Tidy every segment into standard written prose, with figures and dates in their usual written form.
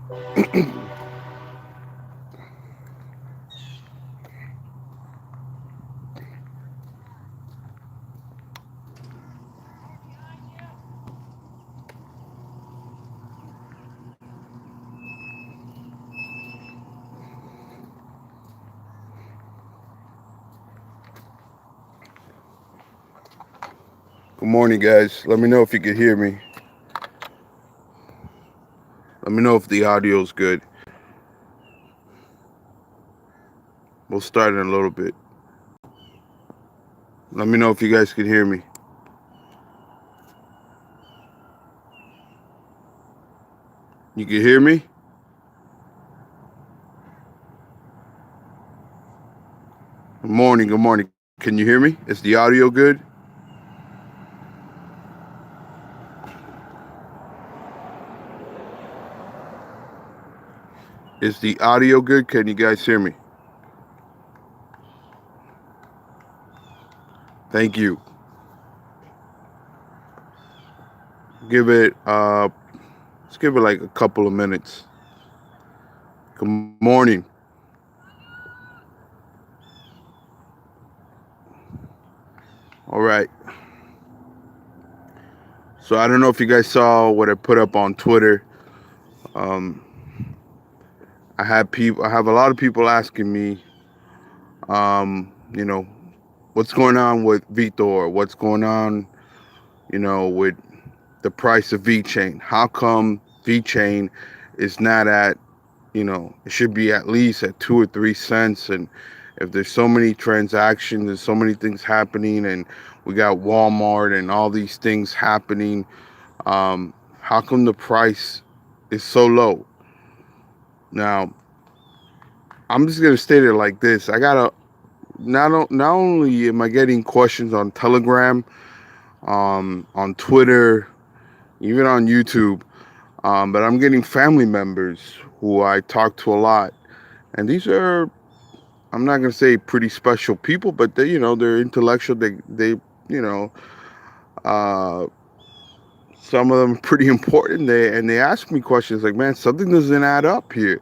Good morning, guys. Let me know if you can hear me. Let me know if the audio is good. We'll start in a little bit. Let me know if you guys can hear me. You can hear me? Good morning. Good morning. Can you hear me? Is the audio good? Is the audio good? Can you guys hear me? Thank you. Give it let's give it like a couple of minutes. Good morning. All right. So I don't know if you guys saw what I put up on Twitter. Um, I have a lot of people asking me, you know, what's going on with Vtho, or what's going on, with the price of VeChain. How come VeChain is not at, it should be at least at 2 or 3 cents? And if there's so many transactions and so many things happening, and we got Walmart and all these things happening, how come the price is so low? Now, I'm just gonna state it like this: I gotta not only am I getting questions on Telegram, on Twitter, even on YouTube, but I'm getting family members who I talk to a lot, and these are, I'm not gonna say pretty special people, but they're intellectual. They you know uh, some of them are pretty important. They ask me questions like, man, something doesn't add up here,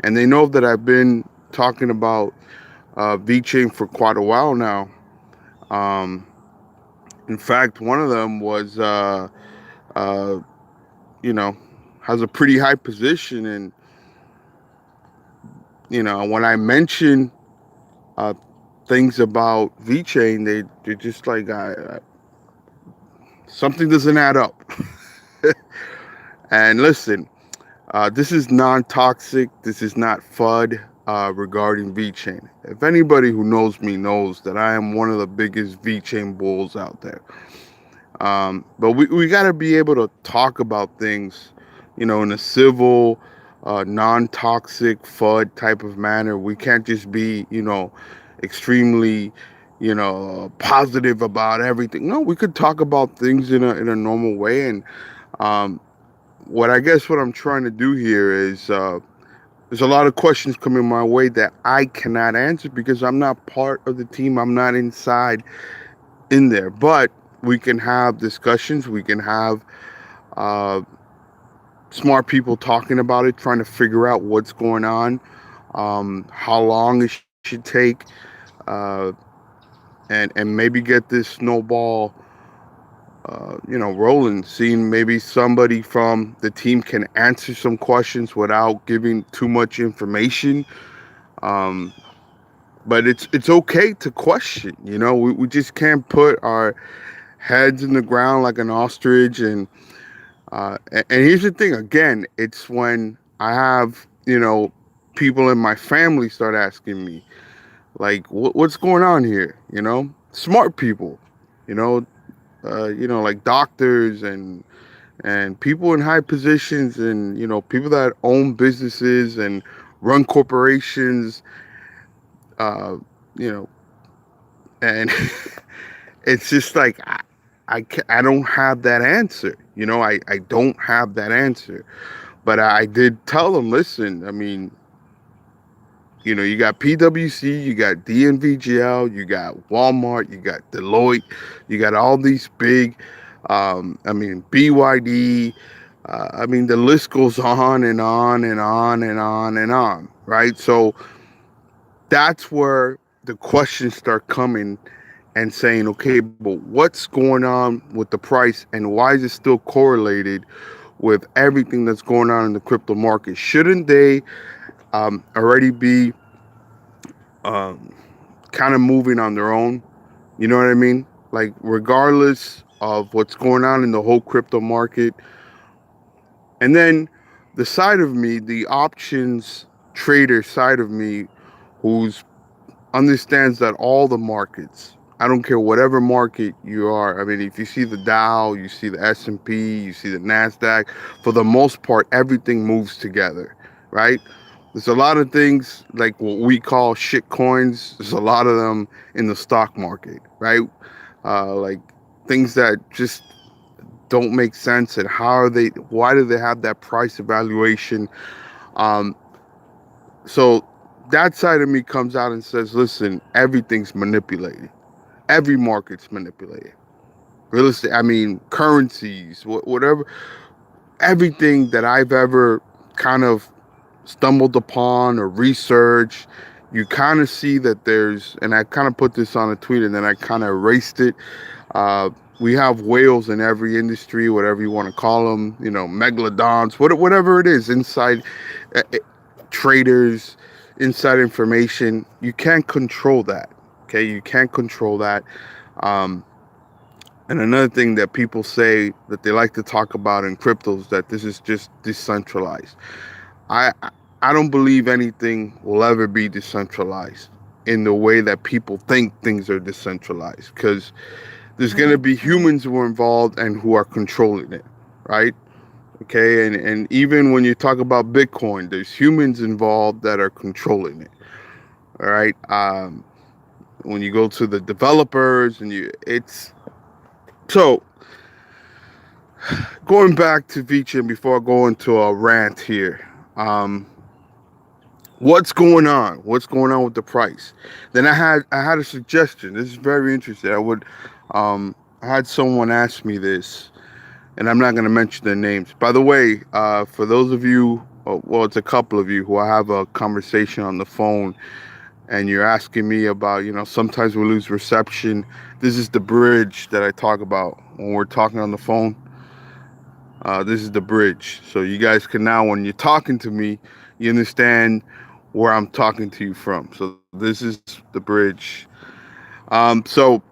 and they know that I've been talking about VeChain for quite a while now. Um, in fact, one of them was uh, you know has a pretty high position, and when I mention uh, things about VeChain, they're just like, something doesn't add up. And listen, this is non-toxic. This is not FUD regarding VeChain. If anybody who knows me knows that I am one of the biggest VeChain bulls out there. But we got to be able to talk about things, in a civil, non-toxic FUD type of manner. We can't just be, extremely, positive about everything. No, we could talk about things in a normal way. And um, what I'm trying to do here is, there's a lot of questions coming my way that I cannot answer because I'm not part of the team. I'm not inside in there. But we can have discussions. We can have uh, smart people talking about it, trying to figure out what's going on, how long it should take, uh, and maybe get this snowball, rolling. Seeing maybe somebody from the team can answer some questions without giving too much information. Um, but it's okay to question. We just can't put our heads in the ground like an ostrich. And here's the thing. Again, it's when I have people in my family start asking me, like, what's going on here? Smart people, you know, like doctors and people in high positions, and people that own businesses and run corporations, uh, you know, and it's just like, I don't have that answer. I don't have that answer. But I did tell them, listen, I mean, you got PwC, you got DNVGL, you got Walmart, you got Deloitte, you got all these big, BYD. I mean, the list goes on and on and on and on and on, right? So that's where the questions start coming and saying, okay, but what's going on with the price and why is it still correlated with everything that's going on in the crypto market? Shouldn't they already be um, kind of moving on their own? You know what I mean? Like, regardless of what's going on in the whole crypto market. And then the side of me, the options trader side of me, who's understands that all the markets, I don't care whatever market you are. I mean, if you see the Dow, you see the S&P, you see the Nasdaq, for the most part everything moves together, right? There's a lot of things like what we call shit coins. There's a lot of them in the stock market, right? Like things that just don't make sense, and how are they, why do they have that price evaluation? um so that side of me comes out and says, listen, everything's manipulated. Every market's manipulated. Real estate, I mean, currencies, whatever, everything that I've ever kind of stumbled upon or researched, you kind of see that there's, and I kind of put this on a tweet and then I kind of erased it. Uh, we have whales in every industry, whatever you want to call them, you know, megalodons, whatever it is, inside uh, traders, inside information. You can't control that. Okay, you can't control that. Um, and another thing that people say that they like to talk about in cryptos, that this is just decentralized. I I don't believe anything will ever be decentralized in the way that people think things are decentralized, because there's going to be humans who are involved and who are controlling it, right? Okay, and even when you talk about Bitcoin, there's humans involved that are controlling it. All right. When you go to the developers and it's so going back to Vtho before I go into a rant here. Um, what's going on? What's going on with the price? Then I had a suggestion. This is very interesting. I had someone ask me this, and I'm not going to mention their names. By the way, for those of you, well, it's a couple of you who I have a conversation on the phone, and you're asking me about, sometimes we lose reception. This is the bridge that I talk about when we're talking on the phone. This is the bridge. So you guys can now, when you're talking to me, you understand where I'm talking to you from. So this is the bridge. So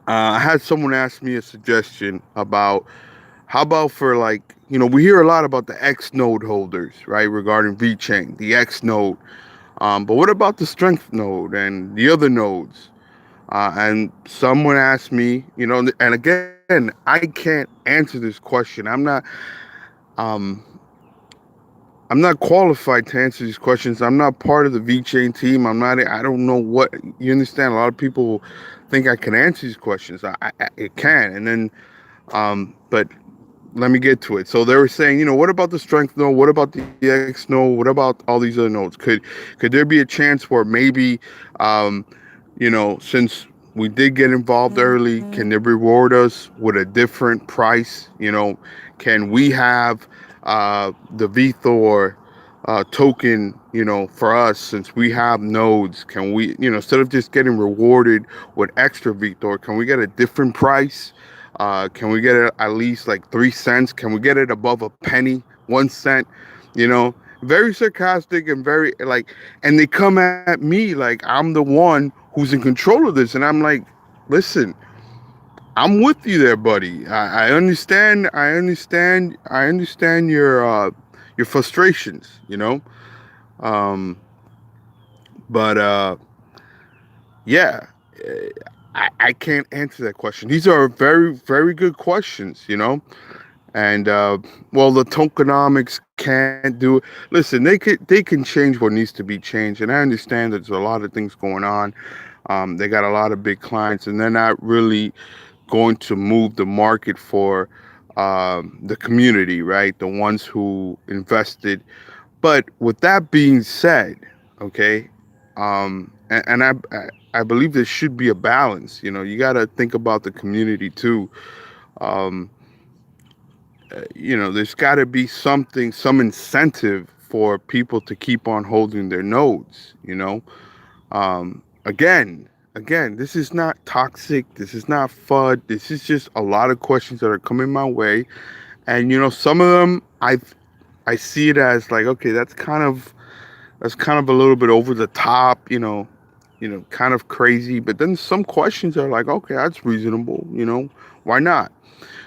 I had someone ask me a suggestion about, how about for, like, we hear a lot about the X node holders, right, regarding VeChain, the X node. But what about the strength node and the other nodes? And someone asked me, and again, I can't answer this question. Um, I'm not qualified to answer these questions. I'm not part of the VeChain team. I don't know what, you understand. A lot of people think I can answer these questions. It can. And then, but let me get to it. So they were saying, what about the strength node? What about the X node? What about all these other nodes? Could there be a chance where maybe, um, since we did get involved early, can they reward us with a different price? Can we have the Vthor token, for us, since we have nodes? Can we, instead of just getting rewarded with extra Vthor, can we get a different price? Can we get it at least like 3 cents? Can we get it above a penny, 1 cent? Very sarcastic and very like, and they come at me like I'm the one who's in control of this, and I'm like, listen, I'm with you there, buddy. I understand. I understand your frustrations. Um, but yeah, eh, I can't answer that question. These are very, very good questions. And well, the tokenomics can't do it. Listen, they can change what needs to be changed, and I understand that there's a lot of things going on. They got a lot of big clients, and they're not really going to move the market for the community, right? The ones who invested. But with that being said, okay, and I believe there should be a balance. You got to think about the community too. Um, there's got to be something, some incentive for people to keep on holding their nodes. Again, this is not toxic. This is not FUD. This is just a lot of questions that are coming my way, and some of them I see it as like, okay, that's kind of a little bit over the top, kind of crazy. But then some questions are like, okay, that's reasonable. Why not?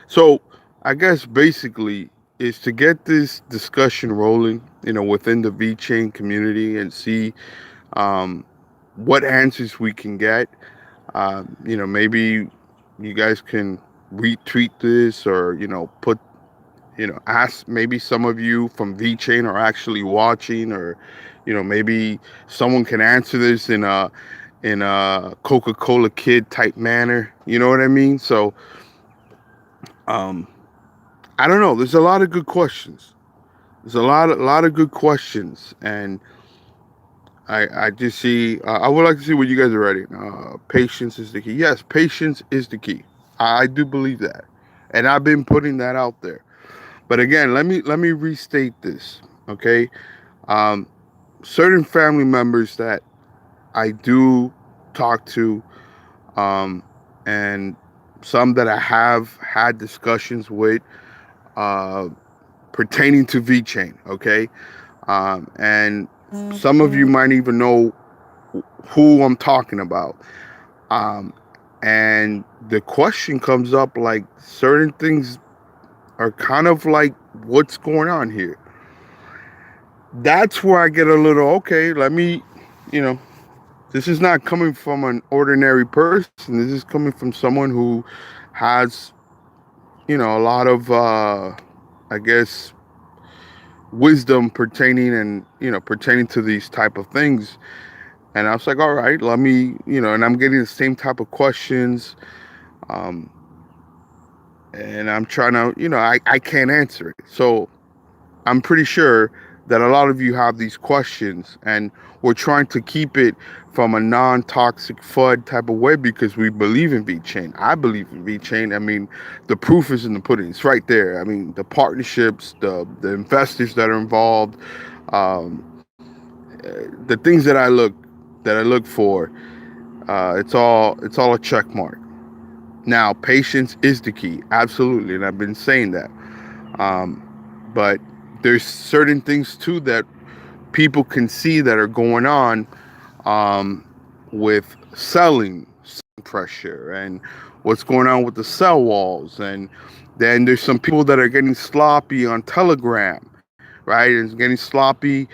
So I guess basically is to get this discussion rolling, within the VeChain community and see um, what answers we can get. Maybe you guys can retweet this or, put, ask, maybe some of you from VeChain are actually watching, or, maybe someone can answer this in a Coca-Cola kid type manner. You know what I mean? So, um, I don't know. There's a lot of good questions. There's a lot of good questions, and I just see. I would like to see what you guys are writing. Patience is the key. Yes, patience is the key. I do believe that, and I've been putting that out there. But again, let me restate this. Okay, um, certain family members that I do talk to, um, and some that I have had discussions with, uh, pertaining to VeChain. Okay, and some of you might even know who I'm talking about. Um, and the question comes up like certain things are kind of like, what's going on here? That's where I get a little, okay, let me, you know, this is not coming from an ordinary person. This is coming from someone who has, a lot of, I guess, wisdom pertaining to these type of things. And I was like, all right, let me, and I'm getting the same type of questions. Um, and I'm trying to, I can't answer it. So I'm pretty sure that a lot of you have these questions, and we're trying to keep it from a non-toxic FUD type of way because we believe in VeChain. I believe in VeChain. I mean, the proof is in the pudding. It's right there. I mean, the partnerships, the investors that are involved, um, the things that I look for. It's all a check mark. Now, patience is the key, absolutely, and I've been saying that. Um, but there's certain things too that people can see that are going on, um, with selling pressure and what's going on with the sell walls, and then there's some people that are getting sloppy on Telegram, right? And getting sloppy,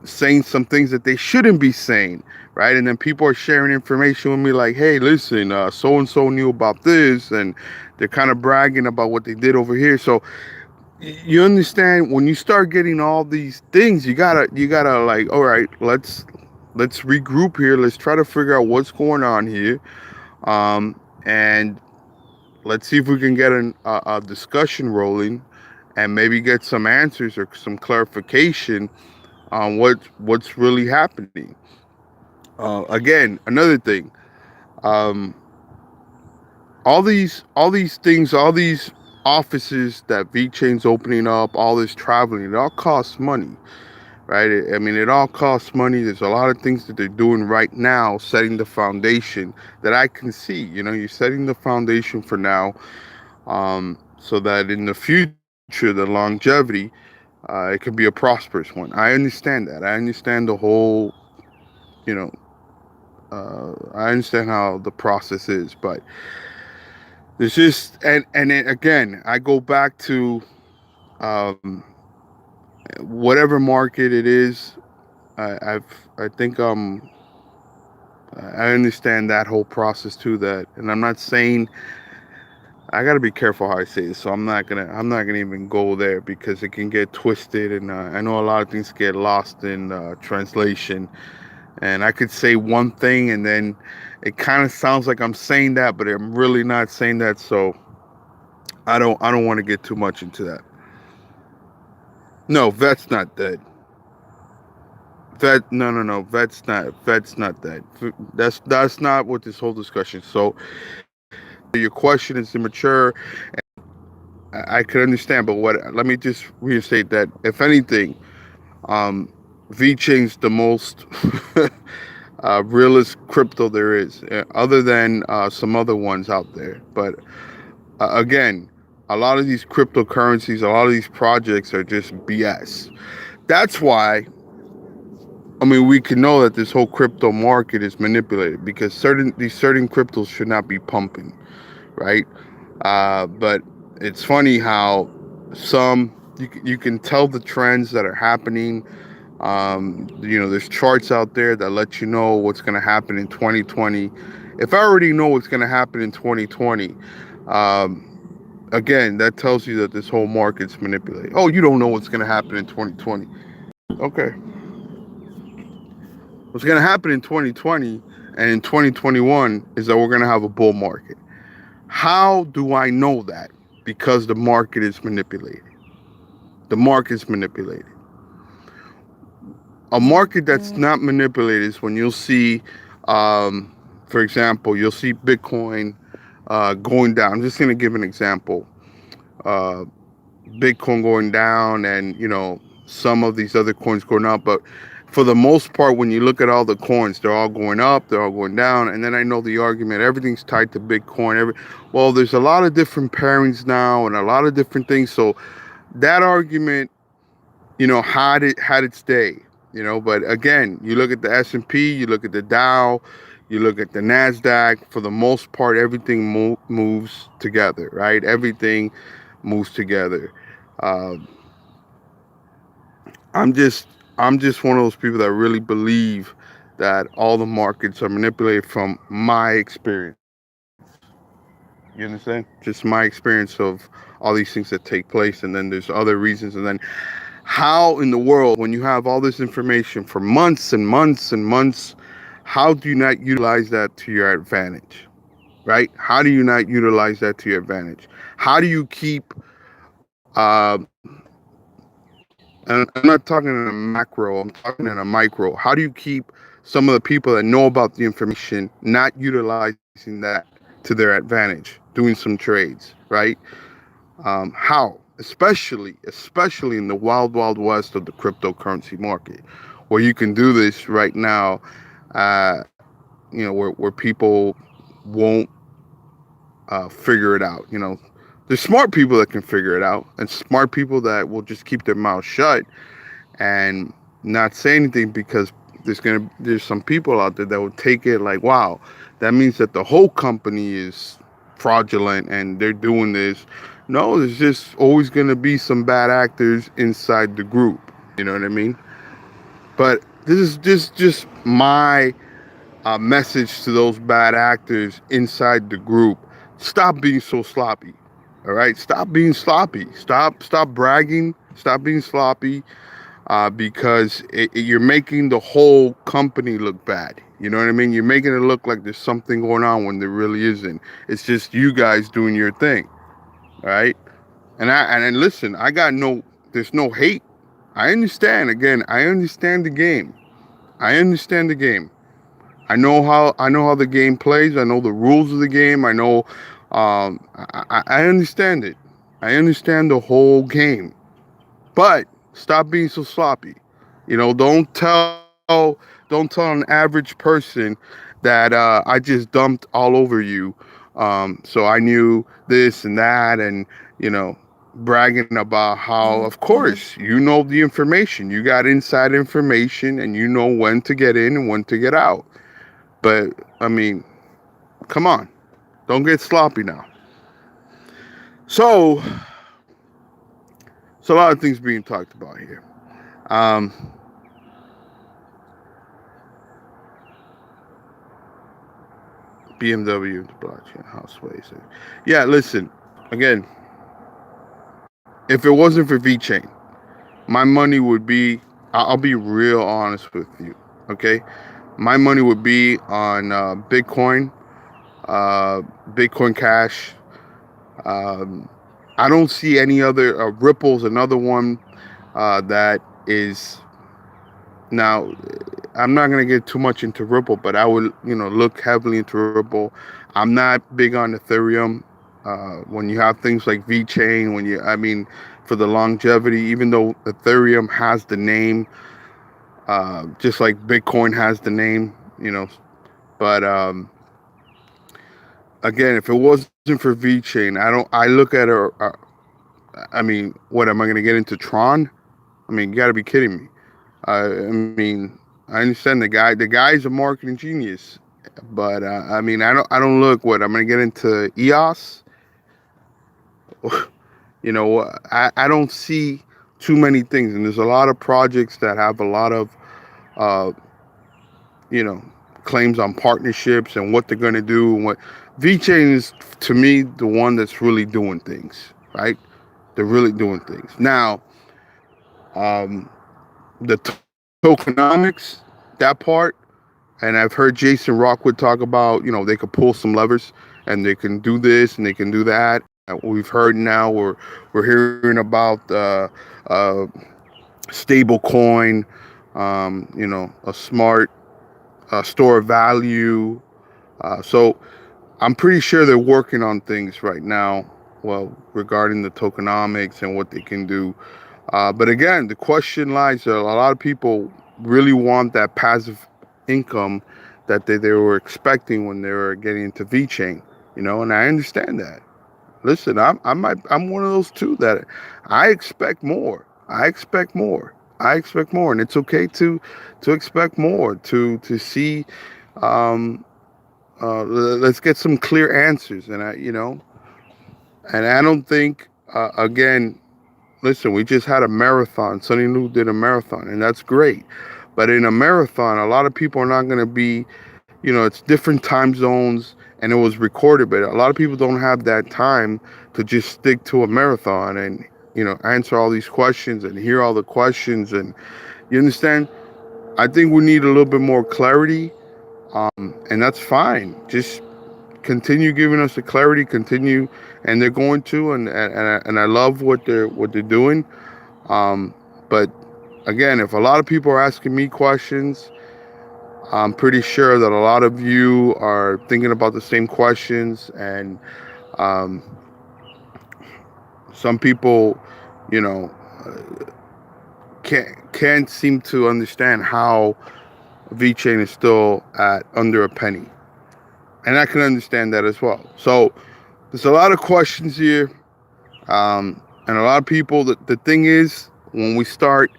saying some things that they shouldn't be saying, right? And then people are sharing information with me like, hey, listen, so and so knew about this, and they're kind of bragging about what they did over here. So you understand, when you start getting all these things, you gotta like, all right, let's regroup here. Let's try to figure out what's going on here, and let's see if we can get a discussion rolling, and maybe get some answers or some clarification on what's really happening. Again, another thing, um, all these things, all these offices that VeChain's opening up, all this traveling, it all costs money, right? I mean, it all costs money. There's a lot of things that they're doing right now, setting the foundation that I can see. You're setting the foundation for now, so that in the future, the longevity, it could be a prosperous one. I understand that. I understand the whole, you know, I understand how the process is, but there's just, and it, again, I go back to, um, whatever market it is. I think, I understand that whole process too. That, and I'm not saying, I got to be careful how I say this, so I'm not gonna even go there because it can get twisted, and I know a lot of things get lost in translation. And I could say one thing, and then it kind of sounds like I'm saying that, but I'm really not saying that. So I don't want to get too much into that. No, vet's not dead. Vet, no, no, no. Vet's not dead. That's not what this whole discussion. So your question is immature. I could understand, but let me just reinstate that. If anything, um, VeChain's the most realist crypto there is, other than some other ones out there. But again, a lot of these cryptocurrencies, a lot of these projects are just BS. That's why, I mean, we can know that this whole crypto market is manipulated because these certain cryptos should not be pumping, right? But it's funny how you can tell the trends that are happening. There's charts out there that let you know what's going to happen in 2020. If I already know what's going to happen in 2020, again, that tells you that this whole market's manipulated. Oh, you don't know what's going to happen in 2020. Okay. What's going to happen in 2020 and in 2021 is that we're going to have a bull market. How do I know that? Because the market is manipulated. The market's manipulated. A market that's not manipulated is when you'll see, for example, you'll see Bitcoin going down. I'm just going to give an example. Bitcoin going down and, some of these other coins going up. But for the most part, when you look at all the coins, they're all going up, they're all going down. And then I know the argument, everything's tied to Bitcoin. Well, there's a lot of different pairings now and a lot of different things. So that argument, had its day, but again, you look at the S&P, you look at the Dow, you look at the NASDAQ, for the most part, everything moves together, right? Everything moves together. I'm just one of those people that really believe that all the markets are manipulated from my experience. You understand? Just my experience of all these things that take place, and then there's other reasons. And then how in the world, when you have all this information for months and months and months, how do you not utilize that to your advantage, right? How do you not utilize that to your advantage? How do you keep, and I'm not talking in a macro, I'm talking in a micro. How do you keep some of the people that know about the information not utilizing that to their advantage, doing some trades, right? How? Especially in the wild west of the cryptocurrency market, where you can do this right now, where people won't figure it out. There's smart people that can figure it out, and smart people that will just keep their mouth shut and not say anything, because there's some people out there that will take it like, wow, that means that the whole company is fraudulent and they're doing this. No, there's just always going to be some bad actors inside the group. You know what I mean? But this is just my message to those bad actors inside the group. Stop being so sloppy. All right? Stop being sloppy. Stop bragging. Stop being sloppy. Because you're making the whole company look bad. You know what I mean? You're making it look like there's something going on when there really isn't. It's just you guys doing your thing, right? And listen, there's no hate. I understand. Again, I understand the game. I understand the game. I know how the game plays. I know the rules of the game. I know. I understand it. I understand the whole game. But stop being so sloppy. Don't tell an average person that I just dumped all over you. So I knew this and that, and bragging about how, of course, you know the information. You got inside information, and you know when to get in and when to get out. But I mean, come on, don't get sloppy now. So, a lot of things being talked about here. BMW, the blockchain houseways. Yeah, listen, again, if it wasn't for VeChain, my money would be, I'll be real honest with you, okay? My money would be on Bitcoin, Bitcoin Cash. I don't see any other, Ripple's another one that is, now, I'm not going to get too much into Ripple, but I would, look heavily into Ripple. I'm not big on Ethereum. When you have things like VeChain, for the longevity, even though Ethereum has the name, just like Bitcoin has the name, but again, if it wasn't for VeChain, I look at it. What am I going to get into Tron? You got to be kidding me. I understand the guy's a marketing genius, but I don't look what I'm going to get into EOS. I don't see too many things, and there's a lot of projects that have a lot of, uh, you know, claims on partnerships and what they're going to do. And what VeChain is, to me, the one that's really doing things, right? They're really doing things. Now, the tokenomics, that part, and I've heard Jason Rockwood talk about, they could pull some levers and they can do this and they can do that. We've heard now we're hearing about stable coin, a smart store of value. So I'm pretty sure they're working on things right now, well, regarding the tokenomics and what they can do. But again, the question lies that a lot of people really want that passive income that they were expecting when they were getting into VeChain, and I understand that. Listen, I'm one of those too that I expect more. I expect more. I expect more, and it's okay to expect more, to see. Let's get some clear answers, and I don't think again. Listen, we just had a marathon. Sonny Lou did a marathon, and that's great. But in a marathon, a lot of people are not going to be, it's different time zones, and it was recorded, but a lot of people don't have that time to just stick to a marathon and, answer all these questions and hear all the questions. And you understand? I think we need a little bit more clarity, and that's fine. Just continue giving us the clarity, continue, and they're going to, and I love what they're doing. But again, if a lot of people are asking me questions, I'm pretty sure that a lot of you are thinking about the same questions, and um, some people, you know, can't seem to understand how VeChain is still at under a penny, and I can understand that as well. So there's a lot of questions here, and a lot of people. The thing is, when we start,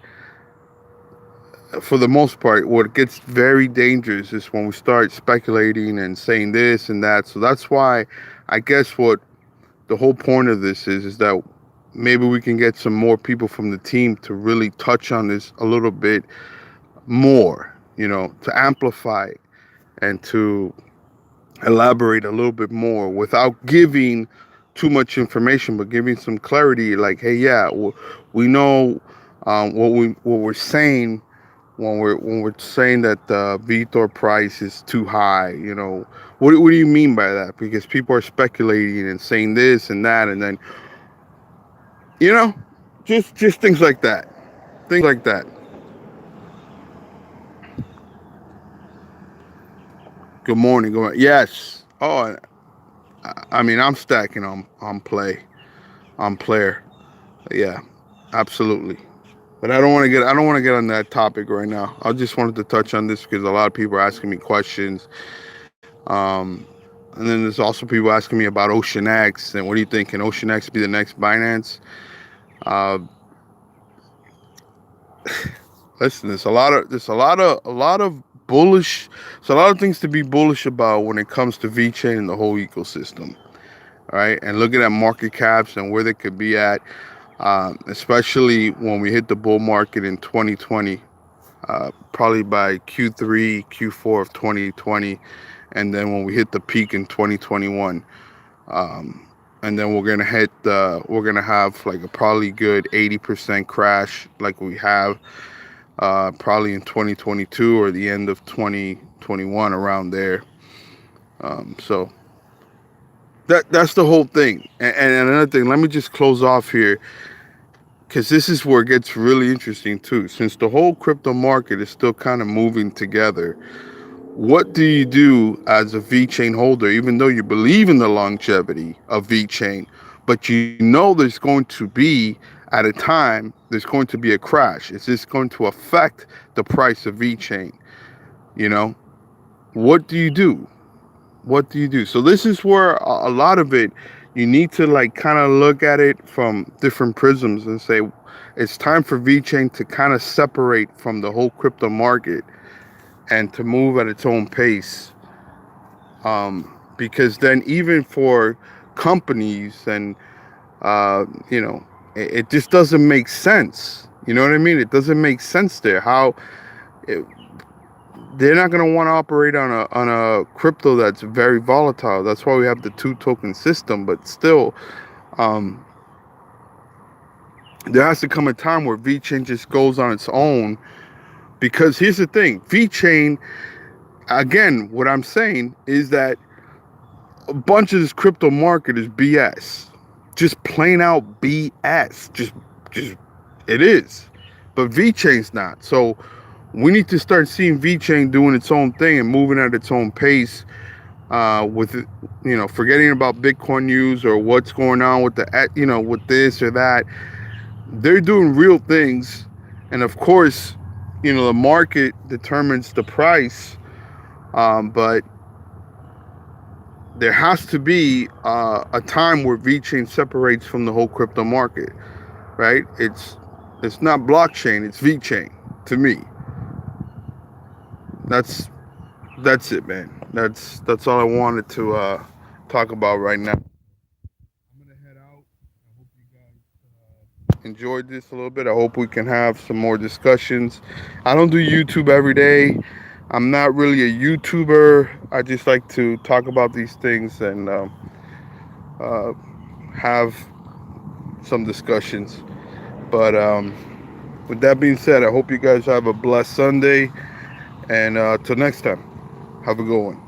for the most part, what gets very dangerous is when we start speculating and saying this and that. So that's why I guess what the whole point of this is that maybe we can get some more people from the team to really touch on this a little bit more, to amplify and to elaborate a little bit more without giving too much information, but giving some clarity. Like, hey, yeah, we know what we're saying when we're saying that the Vtho price is too high. What do you mean by that? Because people are speculating and saying this and that, and then just things like that. Things like that. Good morning. Good morning. Yes. Oh, I'm stacking on player. Yeah, absolutely. But I don't want to get on that topic right now. I just wanted to touch on this because a lot of people are asking me questions. Um, and then there's also people asking me about Ocean X and what do you think? Can Ocean X be the next Binance? Uh, Listen, a lot of bullish. There's a lot of things to be bullish about when it comes to VeChain and the whole ecosystem. All right, and looking at market caps and where they could be at, especially when we hit the bull market in 2020, probably by Q3, Q4 of 2020, and then when we hit the peak in 2021, and then we're gonna have like a probably good 80% crash like we have probably in 2022 or the end of 2021 around there. So that's the whole thing. And another thing, let me just close off here because this is where it gets really interesting too. Since the whole crypto market is still kind of moving together, what do you do as a VeChain holder, even though you believe in the longevity of VeChain, but you know there's going to be, at a time, there's going to be a crash? Is this going to affect the price of VeChain? You know, what do you do? What do you do? So this is where a lot of it, you need to like kind of look at it from different prisms and say, it's time for VeChain to kind of separate from the whole crypto market and to move at its own pace. Because then even for companies and, it just doesn't make sense. You know what I mean? It doesn't make sense there. How it, they're not going to want to operate on a crypto that's very volatile. That's why we have the 2 token system. But still, there has to come a time where VeChain just goes on its own. Because here's the thing, VeChain, again, what I'm saying is that a bunch of this crypto market is BS. Just plain out BS. Just it is. But VeChain's not. So we need to start seeing VeChain doing its own thing and moving at its own pace, with, forgetting about Bitcoin news or what's going on with with this or that. They're doing real things. And of course, the market determines the price. But there has to be a time where VeChain separates from the whole crypto market, right? It's not blockchain, it's VeChain to me. That's it, man. That's all I wanted to talk about right now. I'm gonna head out. I hope you guys enjoyed this a little bit. I hope we can have some more discussions. I don't do YouTube every day. I'm not really a YouTuber. I just like to talk about these things and have some discussions. But with that being said, I hope you guys have a blessed Sunday. And till next time, have a good one.